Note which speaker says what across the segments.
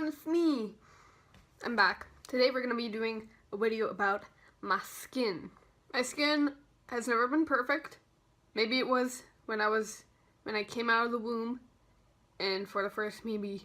Speaker 1: everyone, it's me. I'm back. Today we're going to be doing a video about my skin. My skin has never been perfect. Maybe it was when I came out of the womb, and for the first maybe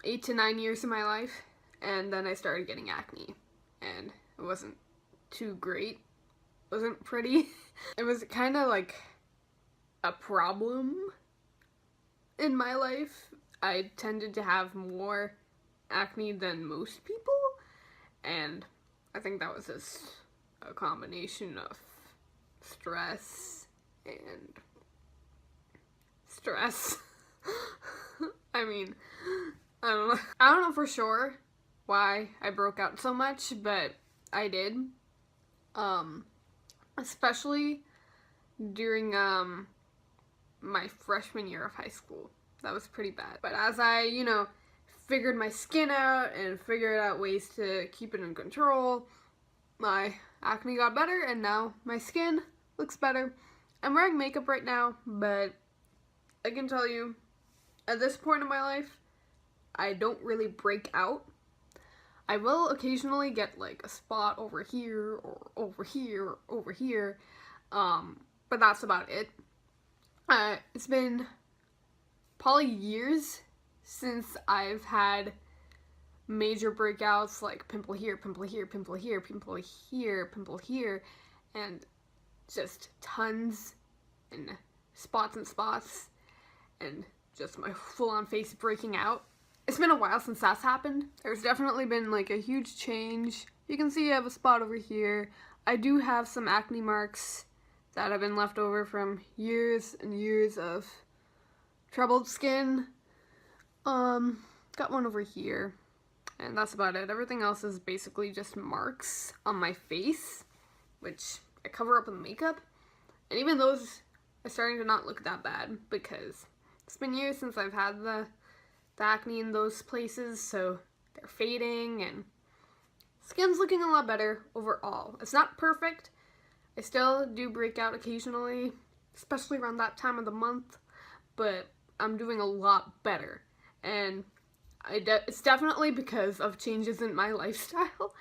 Speaker 1: 8 to 9 years of my life, and then I started getting acne, and it wasn't too great. It wasn't pretty. It was kind of like a problem in my life. I tended to have more acne than most people, and I think that was just a combination of stress and stress. I mean, I don't know for sure why I broke out so much, but I did. Especially during my freshman year of high school. That was pretty bad. But as I, figured my skin out and figured out ways to keep it in control, my acne got better, and now my skin looks better. I'm wearing makeup right now, but I can tell you, at this point in my life, I don't really break out. I will occasionally get like a spot over here or over here or over here, but that's about it. It's been probably years since I've had major breakouts, like pimple here, pimple here, pimple here, pimple here, pimple here, and just tons and spots and just my full-on face breaking out. It's been a while since that's happened. There's definitely been like a huge change. You can see I have a spot over here. I do have some acne marks that have been left over from years and years of troubled skin. Got one over here, and that's about it. Everything else is basically just marks on my face, which I cover up with makeup, and even those are starting to not look that bad because it's been years since I've had the acne in those places, so they're fading and skin's looking a lot better overall. It's not perfect. I still do break out occasionally, especially around that time of the month, but I'm doing a lot better, and it's definitely because of changes in my lifestyle,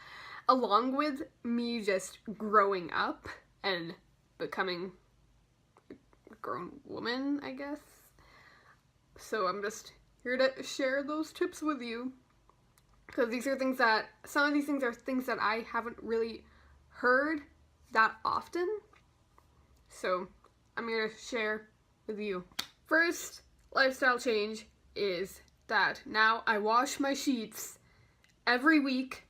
Speaker 1: along with me just growing up and becoming a grown woman, I guess. So I'm just here to share those tips with you, because some of these things are things that I haven't really heard that often, so I'm here to share with you. First lifestyle change is that now I wash my sheets every week.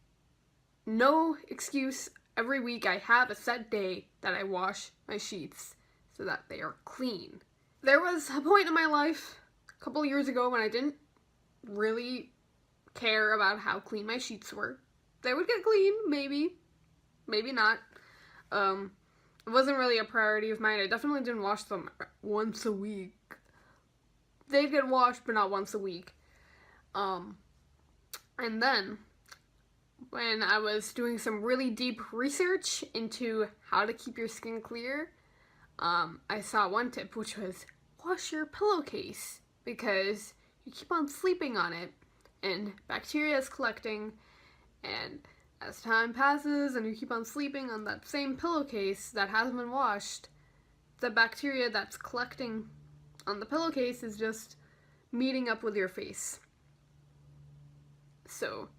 Speaker 1: No excuse, every week I have a set day that I wash my sheets so that they are clean. There was a point in my life a couple years ago when I didn't really care about how clean my sheets were. They would get clean, maybe not. It wasn't really a priority of mine. I definitely didn't wash them once a week. They'd get washed, but not once a week. And then, when I was doing some really deep research into how to keep your skin clear, I saw one tip, which was wash your pillowcase, because you keep on sleeping on it, and bacteria is collecting, and as time passes and you keep on sleeping on that same pillowcase that hasn't been washed, the bacteria that's collecting on the pillowcase is just meeting up with your face. So,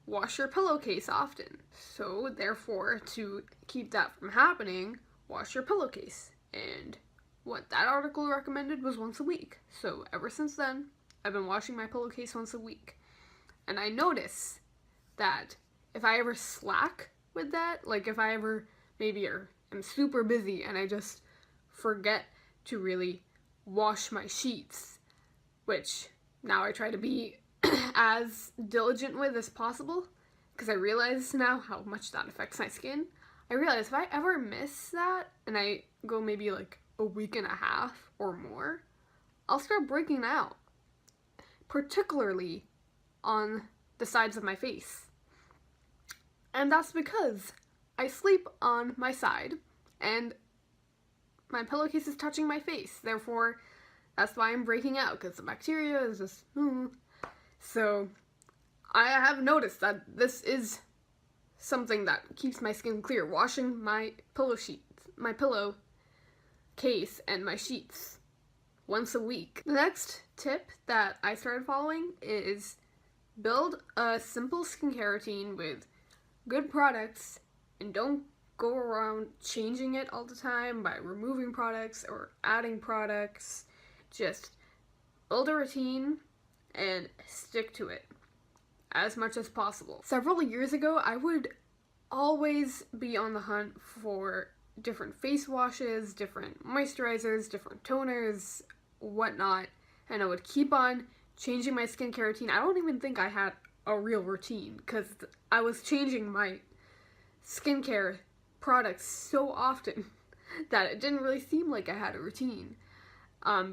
Speaker 1: wash your pillowcase often. So, therefore, to keep that from happening, wash your pillowcase. And what that article recommended was once a week. So, ever since then, I've been washing my pillowcase once a week. And I notice that if I ever slack with that, like if I ever maybe am super busy and I just forget to really wash my sheets, which now I try to be as diligent with as possible, because I realize now how much that affects my skin. I realize if I ever miss that and I go maybe like a week and a half or more, I'll start breaking out, particularly on the sides of my face. And that's because I sleep on my side and my pillowcase is touching my face. Therefore, That's why I'm breaking out, because the bacteria is just, So, I have noticed that this is something that keeps my skin clear. Washing my pillow sheets, my pillow case, and my sheets once a week. The next tip that I started following is build a simple skincare routine with good products, and don't go around changing it all the time by removing products or adding products. Just build a routine and stick to it as much as possible. Several years ago, I would always be on the hunt for different face washes, different moisturizers, different toners, whatnot, and I would keep on changing my skincare routine. I don't even think I had a real routine, because I was changing my skincare products so often that it didn't really seem like I had a routine.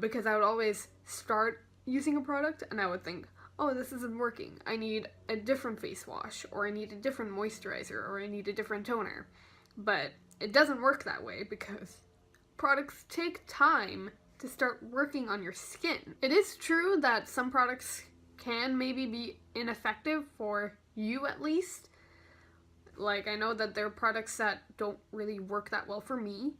Speaker 1: Because I would always start using a product and I would think, oh, this isn't working. I need a different face wash, or I need a different moisturizer, or I need a different toner. But it doesn't work that way, because products take time to start working on your skin. It is true that some products can maybe be ineffective for you, at least. Like, I know that there are products that don't really work that well for me,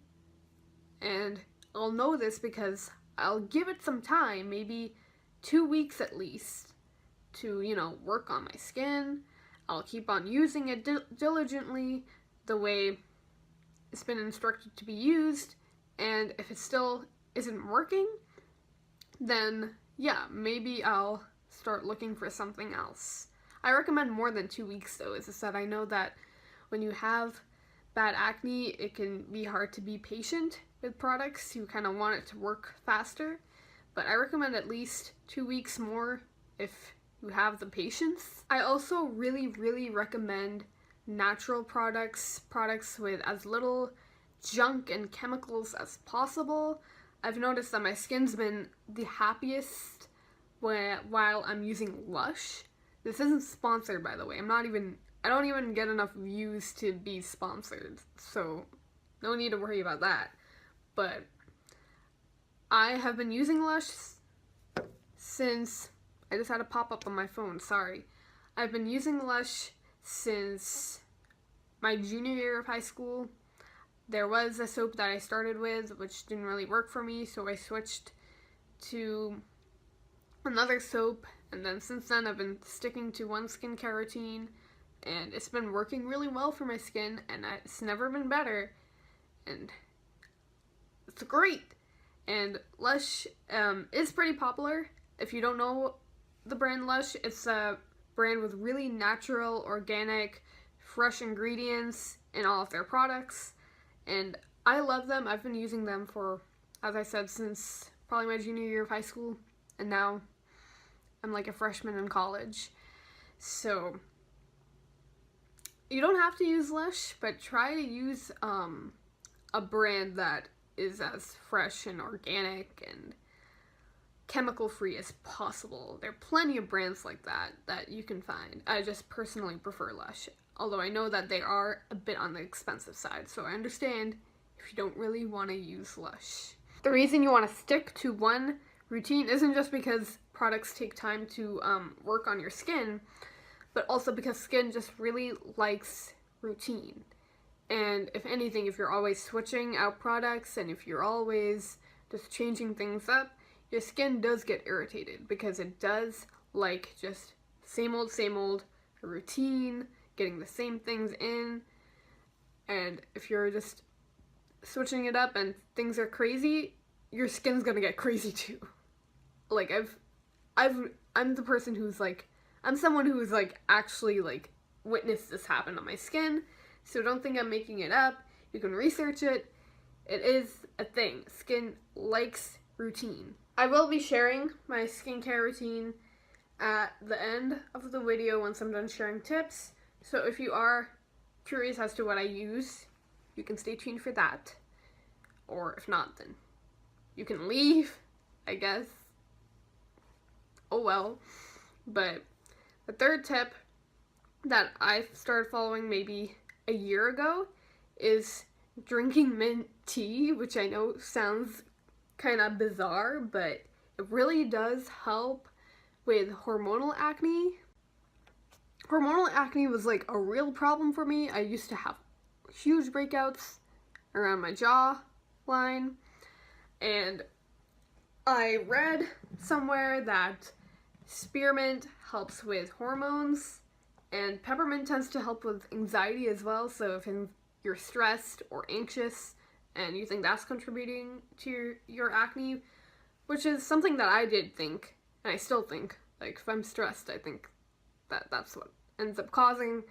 Speaker 1: and I'll know this because I'll give it some time, maybe 2 weeks at least, to, work on my skin. I'll keep on using it diligently the way it's been instructed to be used, and if it still isn't working, then yeah, maybe I'll start looking for something else. I recommend more than 2 weeks though. It's just that I know that when you have bad acne, it can be hard to be patient with products. You kind of want it to work faster, but I recommend at least 2 weeks more if you have the patience. I also really, really recommend natural products with as little junk and chemicals as possible. I've noticed that my skin's been the happiest while I'm using Lush. This isn't sponsored, by the way. I don't even get enough views to be sponsored, so no need to worry about that. But I have been using Lush since, I just had a pop-up on my phone, sorry. I've been using Lush since my junior year of high school. There was a soap that I started with which didn't really work for me, so I switched to another soap, and then since then I've been sticking to one skincare routine, and it's been working really well for my skin, and it's never been better, and it's great. And Lush is pretty popular. If you don't know the brand Lush, it's a brand with really natural, organic, fresh ingredients in all of their products, and I love them. I've been using them for, as I said, since probably my junior year of high school, and now I'm like a freshman in college. So you don't have to use Lush, but try to use a brand that is as fresh and organic and chemical free as possible. There are plenty of brands like that you can find. I just personally prefer Lush, although I know that they are a bit on the expensive side, so I understand if you don't really want to use Lush. The reason you want to stick to one routine isn't just because products take time to work on your skin, but also because skin just really likes routine. And if anything, if you're always switching out products and if you're always just changing things up, your skin does get irritated, because it does like just same old routine, getting the same things in. And if you're just switching it up and things are crazy, your skin's gonna get crazy too. Like I'm the person who's like, I'm someone who's like actually like witnessed this happen on my skin, so don't think I'm making it up. You can research it. It is a thing. Skin likes routine. I will be sharing my skincare routine at the end of the video once I'm done sharing tips. So if you are curious as to what I use, you can stay tuned for that. Or if not, then you can leave, I guess. Oh well. But the third tip that I started following maybe a year ago is drinking mint tea, which I know sounds kind of bizarre, but It really does help with hormonal acne. Hormonal acne was like a real problem for me. I used to have huge breakouts around my jaw line, and I read somewhere that spearmint helps with hormones, and peppermint tends to help with anxiety as well. So if you're stressed or anxious and you think that's contributing to your acne, which is something that I did think, and I still think, like if I'm stressed, I think that that's what ends up causing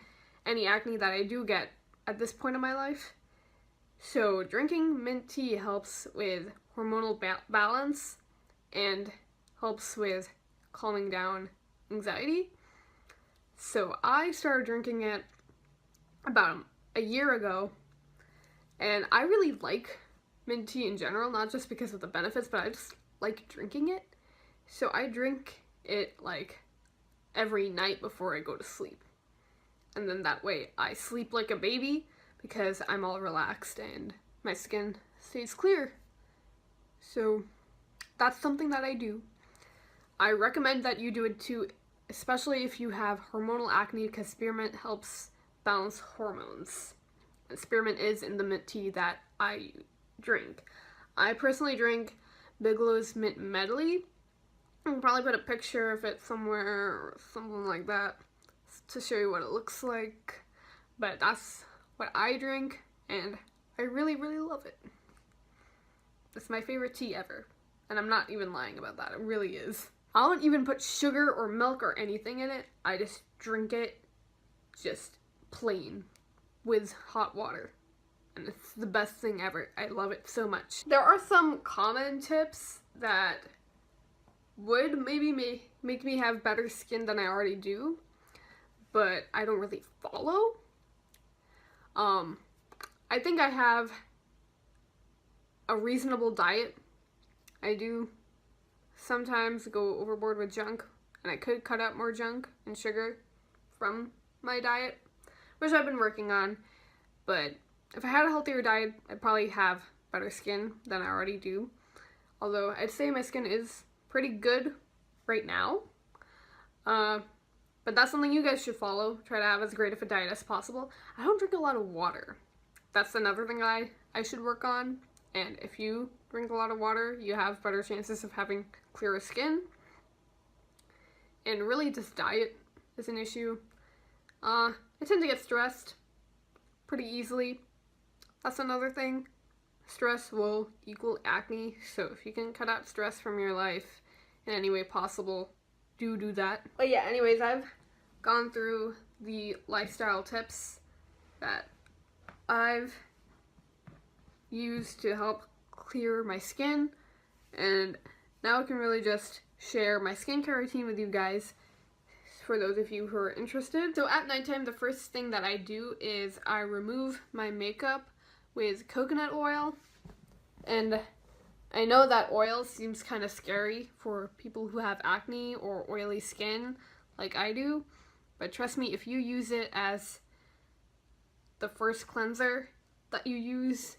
Speaker 1: any acne that I do get at this point in my life. So drinking mint tea helps with hormonal balance and helps with calming down anxiety. So I started drinking it about a year ago, and I really like mint tea in general, not just because of the benefits, but I just like drinking it. So I drink it like every night before I go to sleep. And then that way I sleep like a baby because I'm all relaxed and my skin stays clear. So that's something that I do. I recommend that you do it too, especially if you have hormonal acne, because spearmint helps balance hormones. And spearmint is in the mint tea that I drink. I personally drink Bigelow's Mint Medley. I'll probably put a picture of it somewhere or something like that to show you what it looks like. But that's what I drink, and I really, really love it. It's my favorite tea ever. And I'm not even lying about that. It really is. I don't even put sugar or milk or anything in it. I just drink it just plain with hot water. And it's the best thing ever. I love it so much. There are some common tips that would maybe make me have better skin than I already do, but I don't really follow. I think I have a reasonable diet. I do sometimes go overboard with junk, and I could cut out more junk and sugar from my diet, which I've been working on. But if I had a healthier diet, I'd probably have better skin than I already do. Although I'd say my skin is pretty good right now. But that's something you guys should follow. Try to have as great of a diet as possible. I don't drink a lot of water. That's another thing I should work on. And if you drink a lot of water, you have better chances of having clearer skin. And really, just diet is an issue. I tend to get stressed pretty easily. That's another thing. Stress will equal acne. So if you can cut out stress from your life in any way possible, do that. But yeah, anyways, I've gone through the lifestyle tips that I've used to help clear my skin, and now I can really just share my skincare routine with you guys for those of you who are interested. So at nighttime, the first thing that I do is I remove my makeup with coconut oil. And I know that oil seems kind of scary for people who have acne or oily skin like I do, but trust me, if you use it as the first cleanser that you use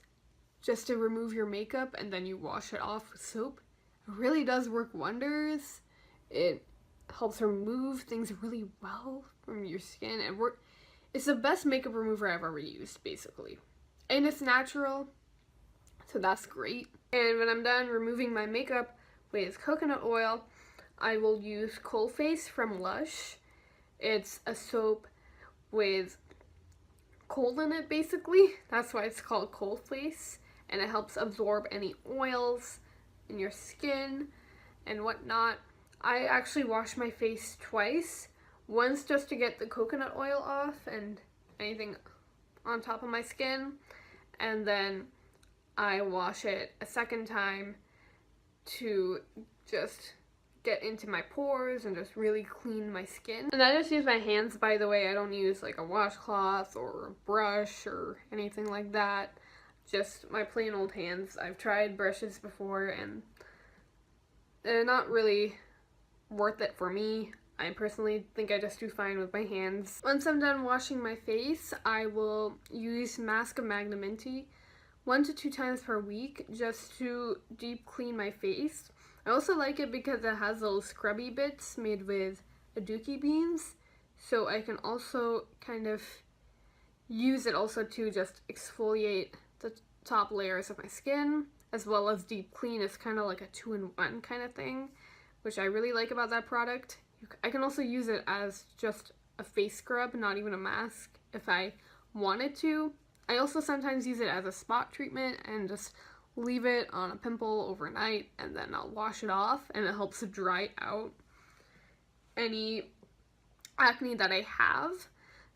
Speaker 1: just to remove your makeup and then you wash it off with soap, it really does work wonders. It helps remove things really well from your skin, and it's the best makeup remover I've ever used, basically. And it's natural, so that's great. And when I'm done removing my makeup with coconut oil, I will use Cold Face from Lush. It's a soap with cold in it, basically. That's why it's called Cold Face, and it helps absorb any oils in your skin and whatnot. I actually wash my face twice. Once just to get the coconut oil off and anything on top of my skin, and then I wash it a second time to just get into my pores and just really clean my skin. And I just use my hands, by the way. I don't use like a washcloth or a brush or anything like that. Just my plain old hands. I've tried brushes before and they're not really worth it for me. I personally think I just do fine with my hands. Once I'm done washing my face, I will use Mask of Magnamenti 1 to 2 times per week just to deep clean my face. I also like it because it has little scrubby bits made with aduki beans, so I can also kind of use it also to just exfoliate the top layers of my skin, as well as deep clean. It's kind of like a 2-in-1 kind of thing, which I really like about that product. I can also use it as just a face scrub, not even a mask, if I wanted to. I also sometimes use it as a spot treatment and just leave it on a pimple overnight, and then I'll wash it off, and it helps to dry out any acne that I have.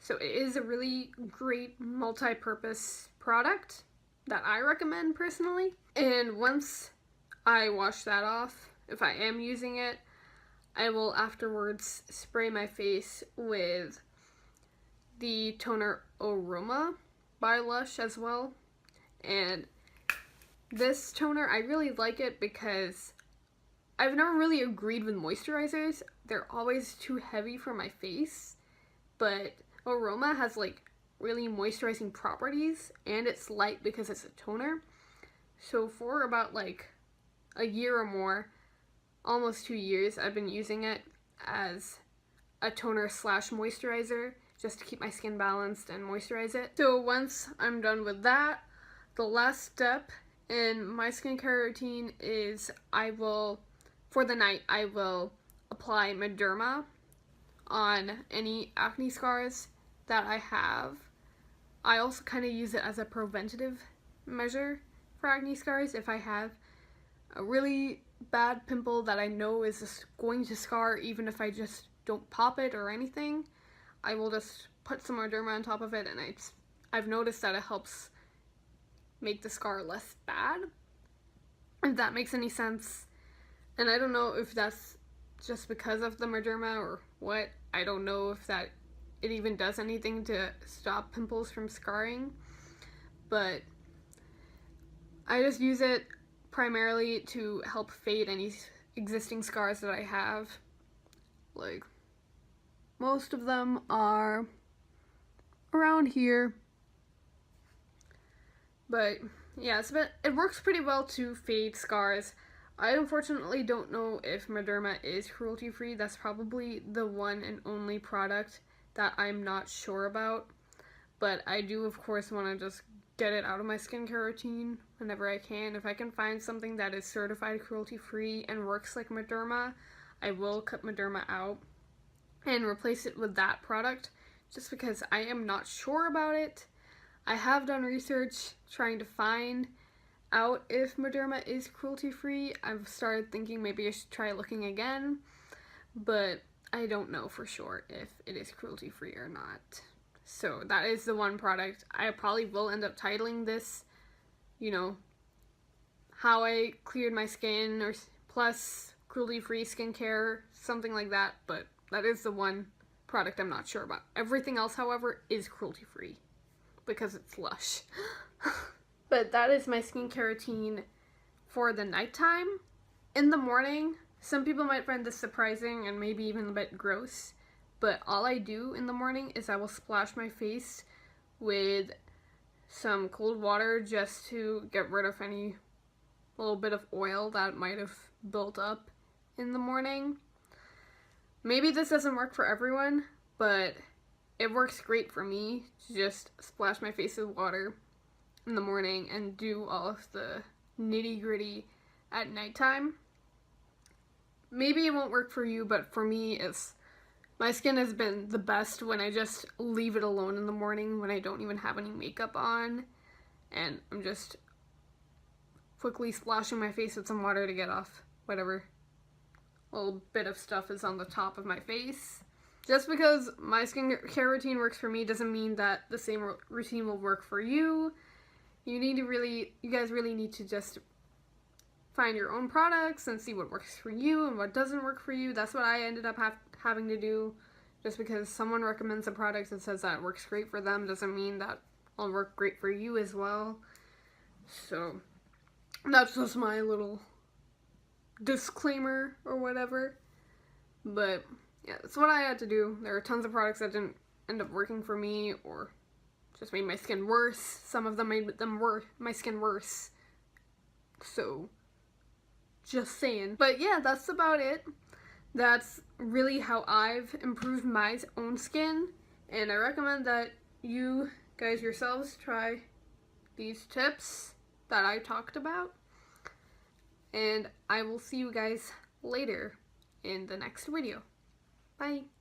Speaker 1: So it is a really great multi-purpose product that I recommend personally. And once I wash that off, if I am using it, I will afterwards spray my face with the toner Aroma by Lush as well. And this toner, I really like it because I've never really agreed with moisturizers. They're always too heavy for my face, but Aroma has like really moisturizing properties, and it's light because it's a toner. So for about like a year or more, almost 2 years, I've been using it as a toner slash moisturizer just to keep my skin balanced and moisturize it. So once I'm done with that, the last step in my skincare routine is for the night, I will apply Mederma on any acne scars that I have. I also kind of use it as a preventative measure for acne scars. If I have a really bad pimple that I know is just going to scar even if I just don't pop it or anything, I will just put some Mederma on top of it, and I've noticed that it helps make the scar less bad, if that makes any sense. And I don't know if that's just because of the Mederma or what. I don't know if that it even does anything to stop pimples from scarring, but I just use it primarily to help fade any existing scars that I have. Like, most of them are around here, but yeah, it works pretty well to fade scars. I unfortunately don't know if Mederma is cruelty-free. That's probably the one and only product that I'm not sure about, but I do of course want to just get it out of my skincare routine whenever I can. If I can find something that is certified cruelty-free and works like Mederma, I will cut Mederma out and replace it with that product, just because I am not sure about it. I have done research trying to find out if Mederma is cruelty-free. I've started thinking maybe I should try looking again, but I don't know for sure if it is cruelty-free or not. So that is the one product. I probably will end up titling this, how I cleared my skin, or plus cruelty-free skincare, something like that, but that is the one product I'm not sure about. Everything else, however, is cruelty-free because it's Lush. But that is my skincare routine for the nighttime. In the morning, some people might find this surprising and maybe even a bit gross, but all I do in the morning is I will splash my face with some cold water just to get rid of any little bit of oil that might have built up in the morning. Maybe this doesn't work for everyone, but it works great for me to just splash my face with water in the morning and do all of the nitty-gritty at nighttime. Maybe it won't work for you, but for me, my skin has been the best when I just leave it alone in the morning, when I don't even have any makeup on, and I'm just quickly splashing my face with some water to get off whatever little bit of stuff is on the top of my face. Just because my skincare routine works for me doesn't mean that the same routine will work for you. You guys really need to just find your own products and see what works for you and what doesn't work for you. That's what I ended up having to do. Just because someone recommends a product and says that it works great for them doesn't mean that it'll work great for you as well. So that's just my little disclaimer or whatever. But yeah, that's what I had to do. There are tons of products that didn't end up working for me or just made my skin worse. Some of them made my skin worse. So Just saying. But yeah, that's about it. That's really how I've improved my own skin, and I recommend that you guys yourselves try these tips that I talked about, and I will see you guys later in the next video. Bye!